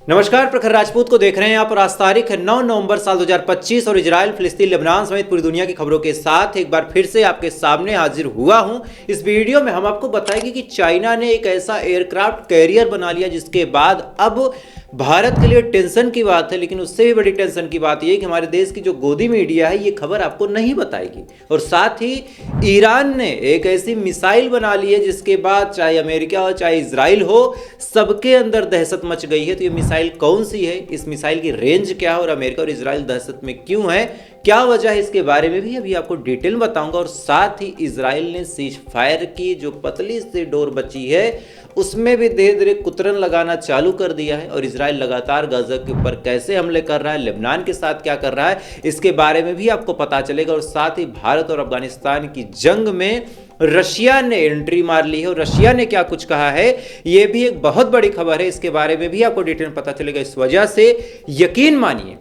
नमस्कार, प्रखर राजपूत को देख रहे हैं आप और आज तारीख है 9 नवंबर साल 2025 और इजराइल, फिलिस्तीन, लेबनान समेत पूरी दुनिया की खबरों के साथ एक बार फिर से आपके सामने हाजिर हुआ हूं। इस वीडियो में हम आपको बताएंगे कि चाइना ने एक ऐसा एयरक्राफ्ट कैरियर बना लिया जिसके बाद अब भारत के लिए टेंशन की बात है, लेकिन उससे भी बड़ी टेंशन की बात यह है कि हमारे देश की जो गोदी मीडिया है ये खबर आपको नहीं बताएगी। और साथ ही ईरान ने एक ऐसी मिसाइल बना ली है जिसके बाद चाहे अमेरिका हो चाहे इजराइल हो, सबके अंदर दहशत मच गई है। तो ये मिसाइल कौन सी है, इस मिसाइल की रेंज क्या है और अमेरिका और इजराइल दहशत में क्यों है, क्या वजह है, इसके बारे में भी अभी आपको डिटेल में बताऊंगा। और साथ ही इजराइल ने सीज फायर की जो पतली सी डोर बची है उसमें भी धीरे धीरे कुतरन लगाना चालू कर दिया है। और इजराइल लगातार गाजा के ऊपर कैसे हमले कर रहा है, लेबनान के साथ क्या कर रहा है, इसके बारे में भी आपको पता चलेगा। और साथ ही भारत और अफगानिस्तान की जंग में रशिया ने एंट्री मार ली है और रशिया ने क्या कुछ कहा है, यह भी एक बहुत बड़ी खबर है, इसके बारे में भी आपको डिटेल पता चलेगा। इस वजह से यकीन मानिए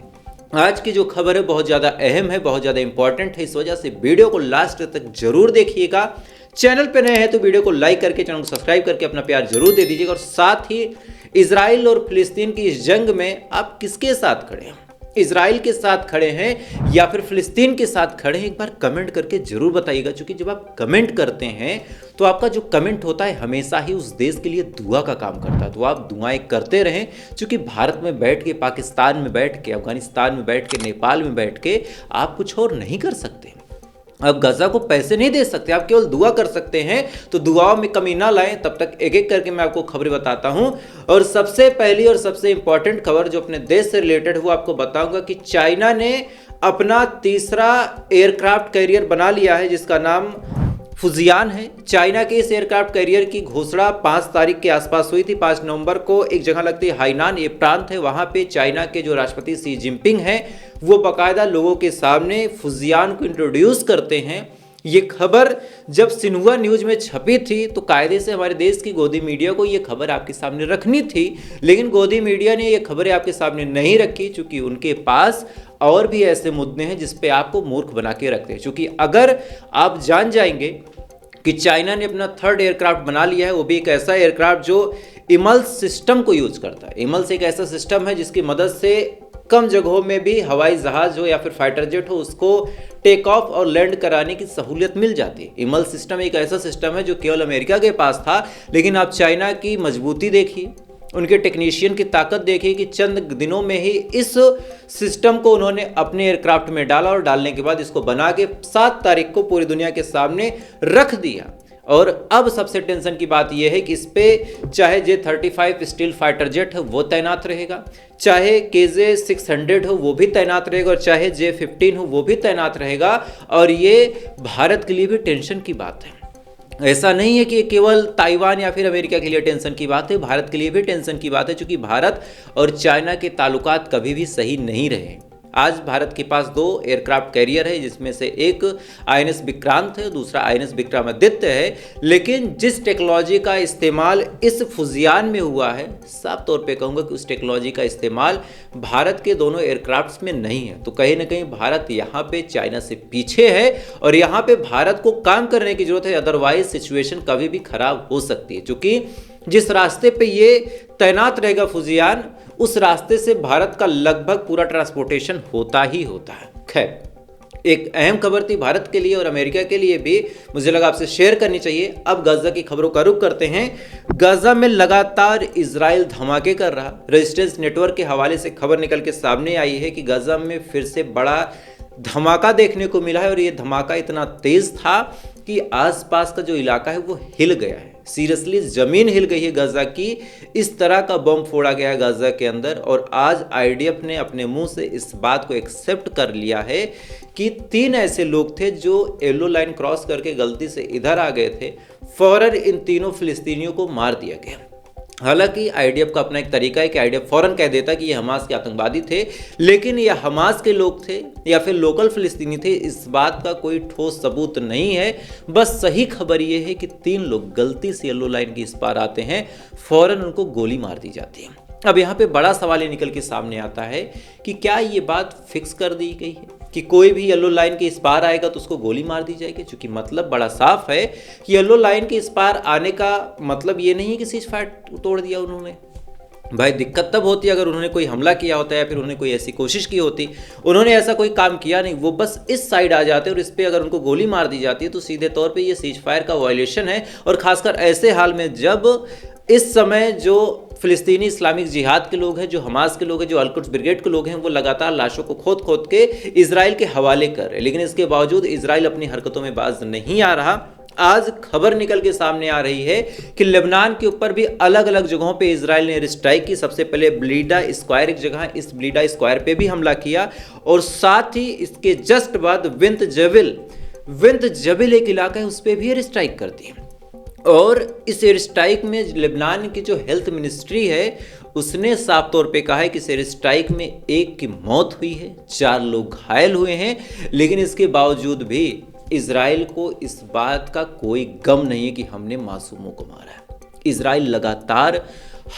आज की जो खबर है बहुत ज़्यादा अहम है, बहुत ज़्यादा इंपॉर्टेंट है। इस वजह से वीडियो को लास्ट तक जरूर देखिएगा। चैनल पे नए हैं तो वीडियो को लाइक करके चैनल को सब्सक्राइब करके अपना प्यार जरूर दे दीजिएगा। और साथ ही इजराइल और फिलिस्तीन की इस जंग में आप किसके साथ खड़े हैं, इजराइल के साथ खड़े हैं या फिर फिलिस्तीन के साथ खड़े हैं, एक बार कमेंट करके जरूर बताइएगा। क्योंकि जब आप कमेंट करते हैं तो आपका जो कमेंट होता है हमेशा ही उस देश के लिए दुआ का काम करता है। तो आप दुआएं करते रहें, क्योंकि भारत में बैठ के, पाकिस्तान में बैठ के, अफगानिस्तान में बैठ के, नेपाल में बैठ के आप कुछ और नहीं कर सकते। आप गाजा को पैसे नहीं दे सकते, आप केवल दुआ कर सकते हैं। तो दुआओं में कमी ना लाएं। तब तक एक एक करके मैं आपको खबरें बताता हूं। और सबसे पहली और सबसे इंपॉर्टेंट खबर जो अपने देश से रिलेटेड हुआ आपको बताऊंगा कि चाइना ने अपना तीसरा एयरक्राफ्ट कैरियर बना लिया है जिसका नाम फुजियान है। चाइना के इस एयरक्राफ्ट कैरियर की घोषणा 5 तारीख के आसपास हुई थी। 5 नवंबर को एक जगह लगती है हाइनान, ये प्रांत है, वहां पे चाइना के जो राष्ट्रपति शी जिनपिंग हैं वो बाकायदा लोगों के सामने फुजियान को इंट्रोड्यूस करते हैं। ये खबर जब सिन्हुआ न्यूज में छपी थी तो कायदे से हमारे देश की गोदी मीडिया को ये खबर आपके सामने रखनी थी, लेकिन गोदी मीडिया ने ये खबरें आपके सामने नहीं रखी, क्योंकि उनके पास और भी ऐसे मुद्दे हैं जिस पे आपको मूर्ख बना के रखते हैं। क्योंकि अगर आप जान जाएंगे कि चाइना ने अपना थर्ड एयरक्राफ्ट बना लिया है, वो भी एक ऐसा एयरक्राफ्ट जो इमल्स सिस्टम को यूज करता है। इमल्स एक ऐसा सिस्टम है जिसकी मदद से कम जगहों में भी हवाई जहाज हो या फिर फाइटर जेट हो उसको टेक ऑफ और लैंड कराने की सहूलियत मिल जाती है। इमल सिस्टम एक ऐसा सिस्टम है जो केवल अमेरिका के पास था, लेकिन आप चाइना की मजबूती देखिए, उनके टेक्नीशियन की ताकत देखिए कि चंद दिनों में ही इस सिस्टम को उन्होंने अपने एयरक्राफ्ट में डाला और डालने के बाद इसको बना के 7 तारीख को पूरी दुनिया के सामने रख दिया। और अब सबसे टेंशन की बात यह है कि इस पे चाहे J-35 स्टील फाइटर जेट है वो तैनात रहेगा, चाहे KJ-600 हो वो भी तैनात रहेगा, और चाहे J-15 हो वो भी तैनात रहेगा। और ये भारत के लिए भी टेंशन की बात है। ऐसा नहीं है कि केवल ताइवान या फिर अमेरिका के लिए टेंशन की बात है, भारत के लिए भी टेंशन की बात है। क्योंकि भारत और चाइना के ताल्लुकात कभी भी सही नहीं रहे। आज भारत के पास 2 एयरक्राफ्ट कैरियर है, जिसमें से एक INS विक्रांत है, दूसरा INS विक्रमादित्य है। लेकिन जिस टेक्नोलॉजी का इस्तेमाल इस फुजियान में हुआ है, साफ तौर पे कहूँगा कि उस टेक्नोलॉजी का इस्तेमाल भारत के दोनों एयरक्राफ्ट्स में नहीं है। तो कहीं ना कहीं भारत यहाँ पे चाइना से पीछे है और यहाँ पे भारत को काम करने की जरूरत है, अदरवाइज सिचुएशन कभी भी खराब हो सकती है। क्योंकि जिस रास्ते पे ये तैनात रहेगा फुजियान, उस रास्ते से भारत का लगभग पूरा ट्रांसपोर्टेशन होता ही होता है। खैर, एक अहम खबर थी भारत के लिए और अमेरिका के लिए भी, मुझे लगा आपसे शेयर करनी चाहिए। अब गाजा की खबरों का रुख करते हैं। गाजा में लगातार इजराइल धमाके कर रहा। रेजिस्टेंस नेटवर्क के हवाले से खबर निकल के सामने आई है कि गाजा में फिर से बड़ा धमाका देखने को मिला है। और ये धमाका इतना तेज था कि आसपास का जो इलाका है वो हिल गया है। सीरियसली जमीन हिल गई है गाजा की। इस तरह का बम फोड़ा गया है गाजा के अंदर। और आज IDF ने अपने मुंह से इस बात को एक्सेप्ट कर लिया है कि 3 ऐसे लोग थे जो येलो लाइन क्रॉस करके गलती से इधर आ गए थे। फौरन इन तीनों फिलिस्तीनियों को मार दिया गया। हालांकि IDF का अपना एक तरीका है कि IDF फौरन कह देता कि ये हमास के आतंकवादी थे, लेकिन ये हमास के लोग थे या फिर लोकल फिलिस्तीनी थे, इस बात का कोई ठोस सबूत नहीं है। बस सही खबर ये है कि 3 लोग गलती से येलो लाइन के इस पार आते हैं, फौरन उनको गोली मार दी जाती है। अब यहाँ पे बड़ा सवाल ये निकल के सामने आता है कि क्या ये बात फिक्स कर दी गई है कि कोई भी येलो लाइन के इस पार आएगा तो उसको गोली मार दी जाएगी? क्योंकि मतलब बड़ा साफ है कि येलो लाइन के इस पार आने का मतलब ये नहीं है कि सीज फायर तोड़ दिया उन्होंने। भाई दिक्कत तब होती है अगर उन्होंने कोई हमला किया होता है या फिर उन्होंने कोई ऐसी कोशिश की होती। उन्होंने ऐसा कोई काम किया नहीं, वो बस इस साइड आ जाते और इस पे अगर उनको गोली मार दी जाती है तो सीधे तौर पे ये सीज फायर का वायलेशन है। और खासकर ऐसे हाल में जब इस समय जो फिलिस्तीनी इस्लामिक जिहाद के लोग हैं, जो हमास के लोग हैं, जो अल-कुद्स ब्रिगेड के लोग हैं, वो लगातार लाशों को खोद खोद के इजराइल के हवाले कर रहे हैं, लेकिन इसके बावजूद इजराइल अपनी हरकतों में बाज नहीं आ रहा। आज खबर निकल के सामने आ रही है कि लेबनान के ऊपर भी अलग अलग जगहों पे इजराइल ने एयर स्ट्राइक की। सबसे पहले ब्लीडा स्क्वायर एक जगह है, इस ब्लीडा स्क्वायर पे भी हमला किया और साथ ही इसके जस्ट बाद विंत जबिल एक इलाका है, उस पर भी एयर स्ट्राइक कर दी। और इस एयर स्ट्राइक में लेबनान की जो हेल्थ मिनिस्ट्री है उसने साफ तौर पे कहा है कि इस एयर स्ट्राइक में एक की मौत हुई है, 4 लोग घायल हुए हैं, लेकिन इसके बावजूद भी इजराइल को इस बात का कोई गम नहीं है कि हमने मासूमों को मारा है। इजराइल लगातार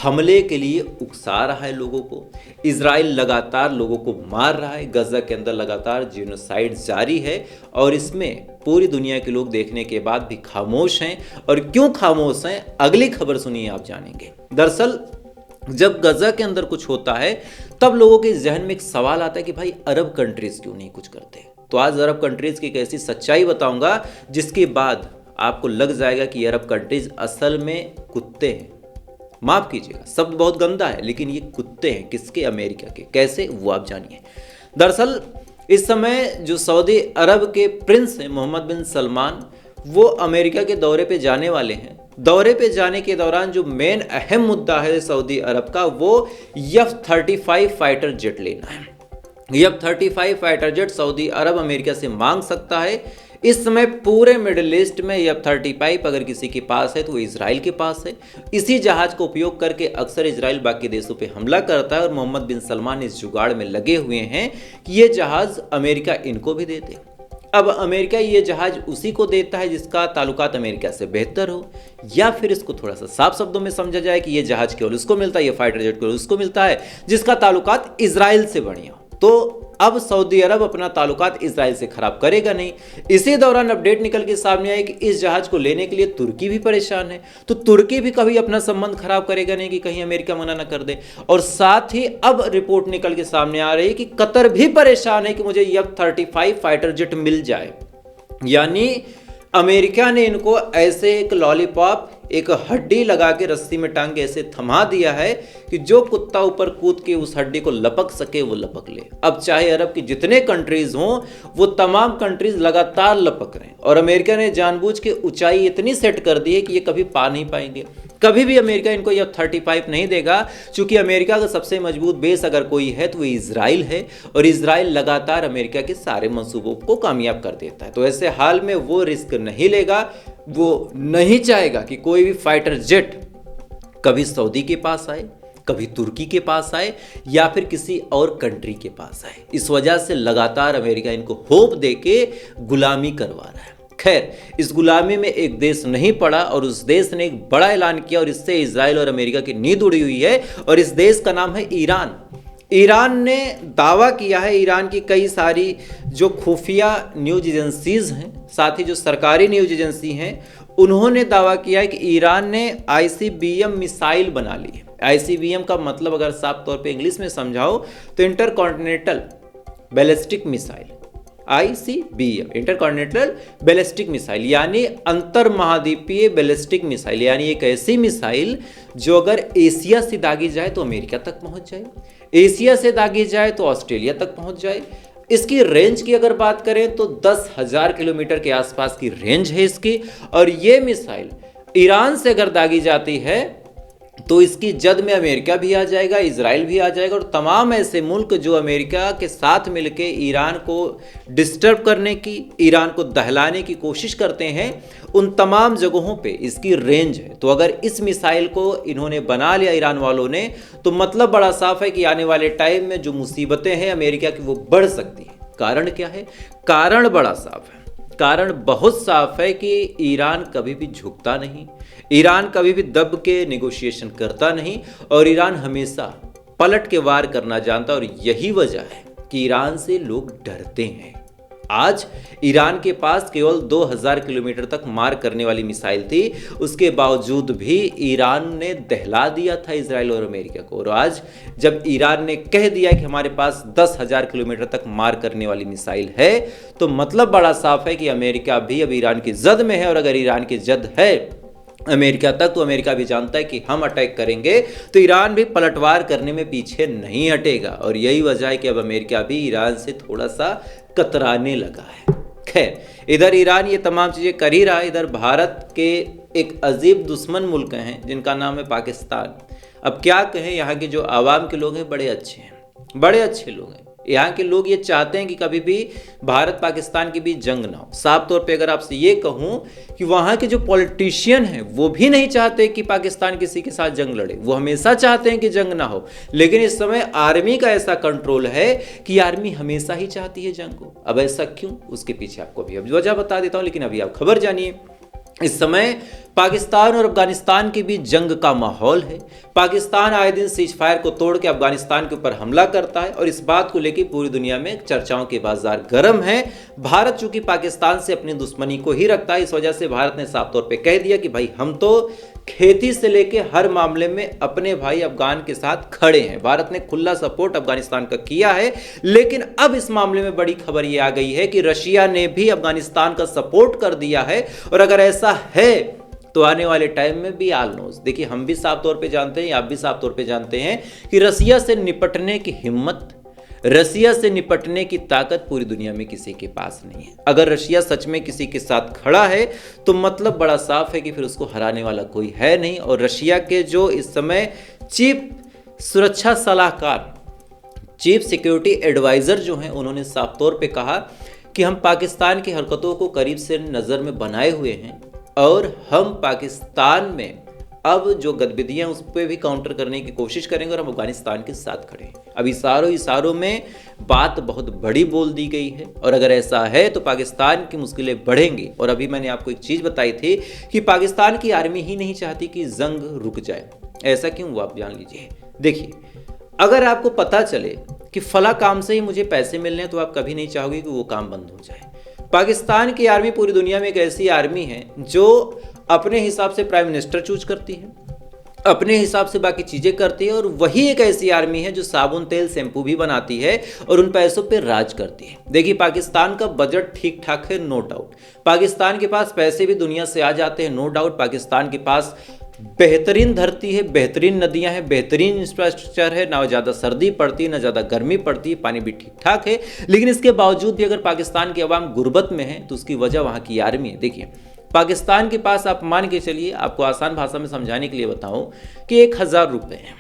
हमले के लिए उकसा रहा है लोगों को, इजराइल लगातार लोगों को मार रहा है, गजा के अंदर लगातार जीनोसाइड जारी है और इसमें पूरी दुनिया के लोग देखने के बाद भी खामोश हैं। और क्यों खामोश हैं, अगली खबर सुनिए आप जानेंगे। दरअसल जब गजा के अंदर कुछ होता है तब लोगों के जहन में एक सवाल आता है कि भाई अरब कंट्रीज क्यों नहीं कुछ करते। तो आज अरब कंट्रीज की एक ऐसी सच्चाई बताऊंगा जिसके बाद आपको लग जाएगा कि अरब कंट्रीज असल में कुत्ते हैं। माफ कीजिएगा, शब्द बहुत गंदा है, लेकिन ये कुत्ते हैं। किसके? अमेरिका के। कैसे? वो आप जानिए। दरअसल इस समय जो सऊदी अरब के प्रिंस हैं मोहम्मद बिन सलमान, वो अमेरिका के दौरे पे जाने वाले हैं। दौरे पे जाने के दौरान जो मेन अहम मुद्दा है सऊदी अरब का, वो F-35 फाइटर जेट लेना है। F-35 फाइटर जेट सऊदी अरब अमेरिका से मांग सकता है। इस समय पूरे मिडिल ईस्ट में F-35 अगर किसी के पास है तो वो इजराइल के पास है। इसी जहाज को उपयोग करके अक्सर इजराइल बाकी देशों पे हमला करता है और मोहम्मद बिन सलमान इस जुगाड़ में लगे हुए हैं कि ये जहाज अमेरिका इनको भी दे दे। अब अमेरिका ये जहाज उसी को देता है जिसका ताल्लुकात अमेरिका से बेहतर हो, या फिर इसको थोड़ा सा साफ शब्दों में समझा जाए कि ये जहाज केवल उसको मिलता है, ये फाइटर जेट केवल उसको मिलता है जिसका ताल्लुकात इजराइल से बढ़िया हो। तो अब सऊदी अरब अपना ताल्लुकात इजराइल से खराब करेगा नहीं। इसी दौरान अपडेट निकल के सामने आई कि इस जहाज को लेने के लिए तुर्की भी परेशान है, तो तुर्की भी कभी अपना संबंध खराब करेगा नहीं कि कहीं अमेरिका मना न कर दे। और साथ ही अब रिपोर्ट निकल के सामने आ रही है कि कतर भी परेशान है कि मुझे F-35 फाइटर जेट मिल जाए। यानी अमेरिका ने इनको ऐसे एक लॉलीपॉप, एक हड्डी लगा के रस्सी में टांग के ऐसे थमा दिया है कि जो कुत्ता ऊपर कूद के उस हड्डी को लपक सके वो लपक ले। अब चाहे अरब की जितने कंट्रीज हों वो तमाम कंट्रीज लगातार लपक रहे हैं और अमेरिका ने जानबूझ के ऊंचाई इतनी सेट कर दी है कि ये कभी पा नहीं पाएंगे। कभी भी अमेरिका इनको F-35 नहीं देगा, क्योंकि अमेरिका का सबसे मजबूत बेस अगर कोई है तो वो इजराइल है और इजराइल लगातार अमेरिका के सारे मंसूबों को कामयाब कर देता है। तो ऐसे हाल में वो रिस्क नहीं लेगा, वो नहीं चाहेगा कि कोई भी फाइटर जेट कभी सऊदी के पास आए, कभी तुर्की के पास आए या फिर किसी और कंट्री के पास आए। इस वजह से लगातार अमेरिका इनको होप देके गुलामी करवा रहा है। खैर, इस गुलामी में एक देश नहीं पड़ा और उस देश ने एक बड़ा ऐलान किया और इससे इजराइल और अमेरिका की नींद उड़ी हुई है और इस देश का नाम है ईरान। ईरान ने दावा किया है, ईरान की कई सारी जो खुफिया न्यूज एजेंसीज हैं, साथ ही जो सरकारी न्यूज एजेंसी हैं, उन्होंने दावा किया है कि ईरान ने ICBM मिसाइल बना ली है। ICBM का मतलब अगर साफ तौर पे इंग्लिश में समझाओ तो intercontinental ballistic missile, ICBM intercontinental ballistic missile, यानी अंतर महाद्वीपीय बैलिस्टिक मिसाइल, यानी एक ऐसी मिसाइल जो अगर एशिया से दागी जाए तो अमेरिका तक पहुंच जाए, एशिया से दागी जाए तो ऑस्ट्रेलिया तक पहुंच जाए। इसकी रेंज की अगर बात करें तो 10,000 किलोमीटर के आसपास की रेंज है इसकी। और ये मिसाइल ईरान से अगर दागी जाती है तो इसकी जद में अमेरिका भी आ जाएगा, इजराइल भी आ जाएगा और तमाम ऐसे मुल्क जो अमेरिका के साथ मिलकर ईरान को डिस्टर्ब करने की, ईरान को दहलाने की कोशिश करते हैं, उन तमाम जगहों पे इसकी रेंज है। तो अगर इस मिसाइल को इन्होंने बना लिया ईरान वालों ने, तो मतलब बड़ा साफ है कि आने वाले टाइम में जो मुसीबतें हैं अमेरिका की वो बढ़ सकती हैं। कारण क्या है? कारण बड़ा साफ है, कारण बहुत साफ है कि ईरान कभी भी झुकता नहीं, ईरान कभी भी दब के नेगोशिएशन करता नहीं और ईरान हमेशा पलट के वार करना जानता। और यही वजह है कि ईरान से लोग डरते हैं। आज ईरान के पास केवल 2000 किलोमीटर तक मार करने वाली मिसाइल थी, उसके बावजूद भी ईरान ने दहला दिया था इजराइल और अमेरिका को। और आज जब ईरान ने कह दिया कि हमारे पास 10,000 किलोमीटर तक मार करने वाली मिसाइल है, तो मतलब बड़ा साफ है कि अमेरिका भी अब ईरान की जद में है। और अगर ईरान की जद है अमेरिका तक, तो अमेरिका भी जानता है कि हम अटैक करेंगे तो ईरान भी पलटवार करने में पीछे नहीं हटेगा। और यही वजह है कि अब अमेरिका भी ईरान से थोड़ा सा कतराने लगा है। खैर, इधर ईरान ये तमाम चीज़ें कर ही रहा है, इधर भारत के एक अजीब दुश्मन मुल्क हैं जिनका नाम है पाकिस्तान। अब क्या कहें, यहाँ के जो आवाम के लोग हैं बड़े अच्छे हैं, बड़े अच्छे लोग हैं। यहाँ के लोग ये चाहते हैं कि कभी भी भारत पाकिस्तान के बीच जंग ना हो। साफ तौर पे अगर आपसे ये कहूँ कि वहाँ के जो पॉलिटिशियन हैं वो भी नहीं चाहते कि पाकिस्तान किसी के साथ जंग लड़े, वो हमेशा चाहते हैं कि जंग ना हो। लेकिन इस समय आर्मी का ऐसा कंट्रोल है कि आर्मी हमेशा ही चाहती है जंग को। अब ऐसा क्यों, उसके पीछे आपको अभी वजह बता देता हूँ, लेकिन अभी आप खबर जानिए। इस समय पाकिस्तान और अफगानिस्तान के बीच जंग का माहौल है। पाकिस्तान आए दिन सीज फायर को तोड़ के अफगानिस्तान के ऊपर हमला करता है और इस बात को लेकर पूरी दुनिया में चर्चाओं के बाजार गर्म है। भारत चूंकि पाकिस्तान से अपनी दुश्मनी को ही रखता है, इस वजह से भारत ने साफ तौर पे कह दिया कि भाई हम तो खेती से लेके हर मामले में अपने भाई अफगान के साथ खड़े हैं। भारत ने खुला सपोर्ट अफगानिस्तान का किया है। लेकिन अब इस मामले में बड़ी खबर ये आ गई है कि रशिया ने भी अफगानिस्तान का सपोर्ट कर दिया है। और अगर ऐसा है तो आने वाले टाइम में भी आल नोज, देखिए हम भी साफ तौर पे जानते हैं, आप भी साफ तौर पे जानते हैं कि रसिया से निपटने की हिम्मत, रसिया से निपटने की ताकत पूरी दुनिया में किसी के पास नहीं है। अगर रशिया सच में किसी के साथ खड़ा है तो मतलब बड़ा साफ है कि फिर उसको हराने वाला कोई है नहीं। और रशिया के जो इस समय चीफ सुरक्षा सलाहकार, चीफ सिक्योरिटी एडवाइजर जो हैं, उन्होंने साफ तौर पे कहा कि हम पाकिस्तान की हरकतों को करीब से नज़र में बनाए हुए हैं और हम पाकिस्तान में अब जो गतिविधियां उस पर भी काउंटर करने की कोशिश करेंगे और हम अफगानिस्तान के साथ खड़े हैं। अब इशारों में बात बहुत बड़ी बोल दी गई है और अगर ऐसा है तो पाकिस्तान की मुश्किलें बढ़ेंगी। और अभी मैंने आपको एक चीज़ बताई थी कि पाकिस्तान की आर्मी ही नहीं चाहती कि जंग रुक जाए। ऐसा क्यों हुआ आप जान लीजिए। देखिए, अगर आपको पता चले कि फला काम से ही मुझे पैसे मिलने हैं तो आप कभी नहीं चाहोगे कि वो काम बंद हो जाए। पाकिस्तान की आर्मी पूरी दुनिया में एक ऐसी आर्मी है जो अपने हिसाब से प्राइम मिनिस्टर चूज करती है, अपने हिसाब से बाकी चीजें करती है। और वही एक ऐसी आर्मी है जो साबुन तेल शैम्पू भी बनाती है और उन पैसों पे राज करती है। देखिए, पाकिस्तान का बजट ठीक ठाक है, नो डाउट। पाकिस्तान के पास पैसे भी दुनिया से आ जाते हैं, नो डाउट। पाकिस्तान के पास बेहतरीन धरती है, बेहतरीन नदियां हैं, बेहतरीन इंफ्रास्ट्रक्चर है, ना ज़्यादा सर्दी पड़ती है ना ज़्यादा गर्मी पड़ती है, पानी भी ठीक ठाक है। लेकिन इसके बावजूद भी अगर पाकिस्तान की आवाम गुर्बत में है तो उसकी वजह वहाँ की आर्मी है। देखिए, पाकिस्तान के पास आप मान के चलिए, आपको आसान भाषा में समझाने के लिए बताऊं कि 1000 रुपये हैं,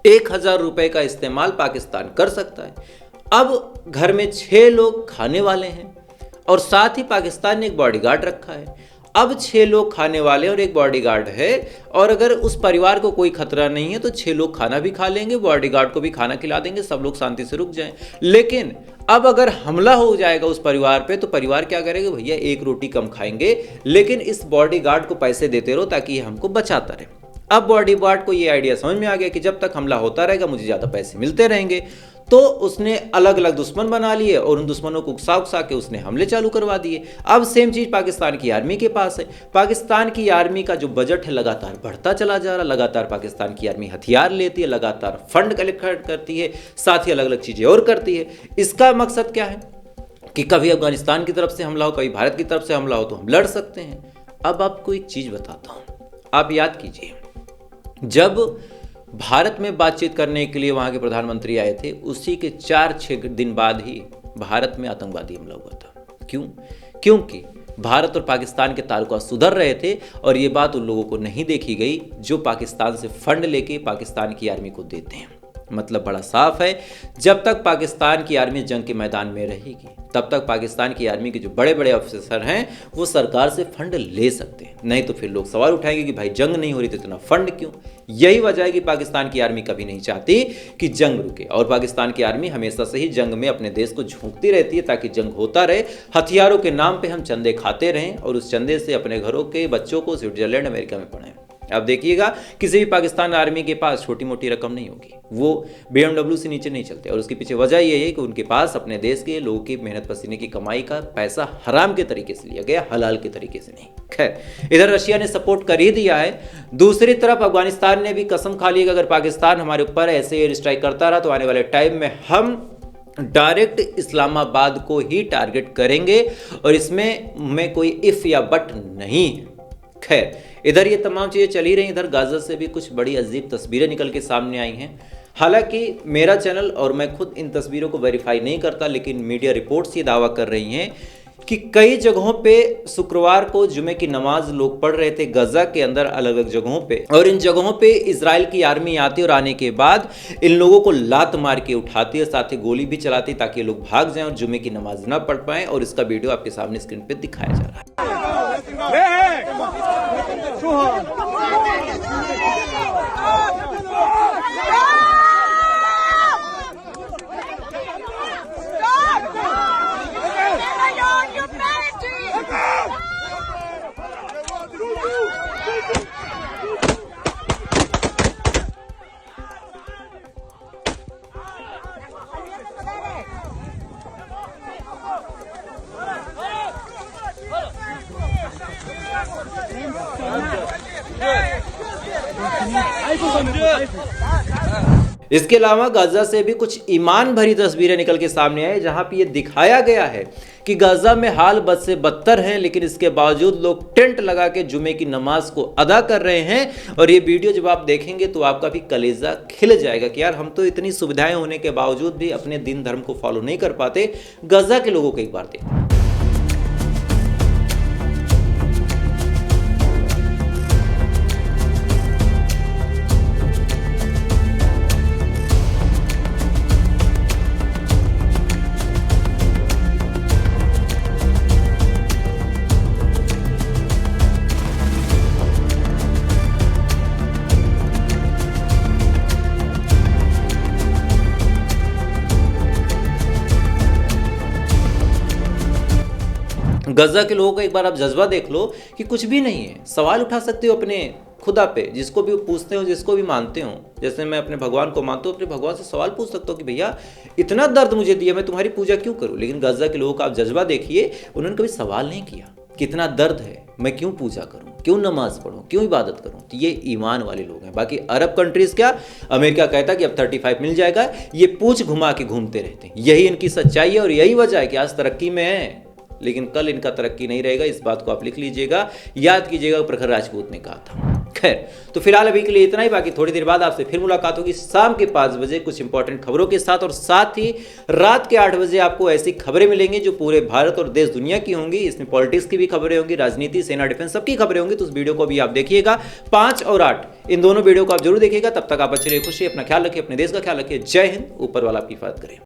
1000 रुपये का इस्तेमाल पाकिस्तान कर सकता है। अब घर में 6 लोग खाने वाले हैं और साथ ही पाकिस्तान ने एक बॉडीगार्ड रखा है। अब 6 लोग खाने वाले और एक बॉडीगार्ड है और अगर उस परिवार को कोई खतरा नहीं है तो 6 लोग खाना भी खा लेंगे, बॉडीगार्ड को भी खाना खिला देंगे, सब लोग शांति से रुक जाएं। लेकिन अब अगर हमला हो जाएगा उस परिवार पे तो परिवार क्या करेगा, भैया एक रोटी कम खाएंगे लेकिन इस बॉडीगार्ड को पैसे देते रहो ताकि ये हमको बचाता रहे। अब बॉडीगार्ड को ये आइडिया समझ में आ गया कि जब तक हमला होता रहेगा मुझे ज़्यादा पैसे मिलते रहेंगे, तो उसने अलग अलग दुश्मन बना लिए और उन दुश्मनों को उकसा के उसने हमले चालू करवा दिए। अब सेम चीज़ पाकिस्तान की आर्मी के पास है। पाकिस्तान की आर्मी का जो बजट है लगातार बढ़ता चला जा रहा, लगातार पाकिस्तान की आर्मी हथियार लेती है, लगातार फंड कलेक्ट करती है, साथ ही अलग अलग चीज़ें और करती है। इसका मकसद क्या है कि कभी अफगानिस्तान की तरफ से हमला हो, कभी भारत की तरफ से हमला हो तो हम लड़ सकते हैं। अब आपको एक चीज़ बताता हूँ, आप याद कीजिए, जब भारत में बातचीत करने के लिए वहाँ के प्रधानमंत्री आए थे, उसी के 4-6 दिन बाद ही भारत में आतंकवादी हमला हुआ था। क्यों? क्योंकि भारत और पाकिस्तान के ताल्लुकात सुधर रहे थे और ये बात उन लोगों को नहीं देखी गई जो पाकिस्तान से फंड लेके पाकिस्तान की आर्मी को देते हैं। मतलब बड़ा साफ है, जब तक पाकिस्तान की आर्मी जंग के मैदान में रहेगी तब तक पाकिस्तान की आर्मी के जो बड़े बड़े अफसर हैं वो सरकार से फंड ले सकते हैं। नहीं तो फिर लोग सवाल उठाएंगे कि भाई जंग नहीं हो रही तो इतना फंड क्यों। यही वजह है कि पाकिस्तान की आर्मी कभी नहीं चाहती कि जंग रुके और पाकिस्तान की आर्मी हमेशा से ही जंग में अपने देश को झोंकती रहती है ताकि जंग होता रहे, हथियारों के नाम पर हम चंदे खाते रहें और उस चंदे से अपने घरों के बच्चों को स्विट्जरलैंड अमेरिका में पढ़ाएं। आप देखिएगा किसी भी पाकिस्तान आर्मी के पास छोटी मोटी रकम नहीं होगी, वो BMW से नीचे नहीं चलते। और उसके पीछे वजह यही है कि उनके पास अपने देश के लोगों की मेहनत पसीने की कमाई का पैसा हराम के तरीके से लिया गया, हलाल के तरीके से नहीं। खैर, इधर रशिया ने सपोर्ट कर ही दिया है, दूसरी तरफ अफगानिस्तान ने भी कसम खा ली कि अगर पाकिस्तान हमारे ऊपर ऐसे एयर स्ट्राइक करता रहा तो आने वाले टाइम में हम डायरेक्ट इस्लामाबाद को ही टारगेट करेंगे और इसमें कोई इफ या बट नहीं है। खैर, इधर ये तमाम चीज़ें चली रही, इधर गाजा से भी कुछ बड़ी अजीब तस्वीरें निकल के सामने आई हैं। हालांकि मेरा चैनल और मैं खुद इन तस्वीरों को वेरीफाई नहीं करता, लेकिन मीडिया रिपोर्ट्स ये दावा कर रही हैं कि कई जगहों पे शुक्रवार को जुमे की नमाज लोग पढ़ रहे थे गाजा के अंदर अलग अलग जगहों पे, और इन जगहों पे इजराइल की आर्मी आती और आने के बाद इन लोगों को लात मार के उठाती है, साथ ही गोली भी चलाती ताकि लोग भाग जाएं और जुमे की नमाज ना पढ़ पाएं। और इसका वीडियो आपके सामने स्क्रीन पे दिखाया जा रहा है। इसके अलावा गाजा से भी कुछ ईमान भरी तस्वीरें निकल के सामने आई, जहां पे ये दिखाया गया है कि गाजा में हाल बद से बदतर है, लेकिन इसके बावजूद लोग टेंट लगा के जुमे की नमाज को अदा कर रहे हैं। और ये वीडियो जब आप देखेंगे तो आपका भी कलेजा खिल जाएगा कि यार हम तो इतनी सुविधाएं होने के बावजूद भी अपने दिन धर्म को फॉलो नहीं कर पाते। गाजा के लोगों को एक बार देखो। गाजा के लोगों का एक बार आप जज्बा देख लो कि कुछ भी नहीं है। सवाल उठा सकते हो अपने खुदा पे, जिसको भी पूछते हो, जिसको भी मानते हो। जैसे मैं अपने भगवान को मानता हूँ, अपने भगवान से सवाल पूछ सकता हूँ कि भैया इतना दर्द मुझे दिया, मैं तुम्हारी पूजा क्यों करूँ। लेकिन गाजा के लोगों का आप जज्बा देखिए, उन्होंने कभी सवाल नहीं किया कितना दर्द है, मैं क्यों पूजा करूं, क्यों नमाज पढ़ूं, क्यों इबादत करूं। तो ये ईमान वाले लोग हैं। बाकी अरब कंट्रीज क्या, अमेरिका कहता कि अब 35 मिल जाएगा, ये पूछ घुमा के घूमते रहते हैं। यही इनकी सच्चाई है और यही वजह है कि आज तरक्की में है, लेकिन कल इनका तरक्की नहीं रहेगा। इस बात को आप लिख लीजिएगा, याद कीजिएगा, प्रखर राजपूत ने कहा था। खैर, तो फिलहाल अभी के लिए इतना ही। बाकी थोड़ी देर बाद आपसे फिर मुलाकात होगी शाम के 5 बजे कुछ इंपॉर्टेंट खबरों के साथ, और साथ ही रात के 8 बजे आपको ऐसी खबरें मिलेंगी जो पूरे भारत और देश दुनिया की होंगी। इसमें पॉलिटिक्स की भी खबरें होंगी, राजनीति, सेना, डिफेंस, सबकी खबरें होंगी। तो उस वीडियो को भी आप देखिएगा। 5 और 8 इन दोनों वीडियो को आप जरूर देखिएगा। तब तक आप अच्छे रहिए, खुश रहिए, अपना ख्याल रखिए, अपने देश का ख्याल रखिए। जय हिंद, ऊपर वाला आपकी हिफाजत करे।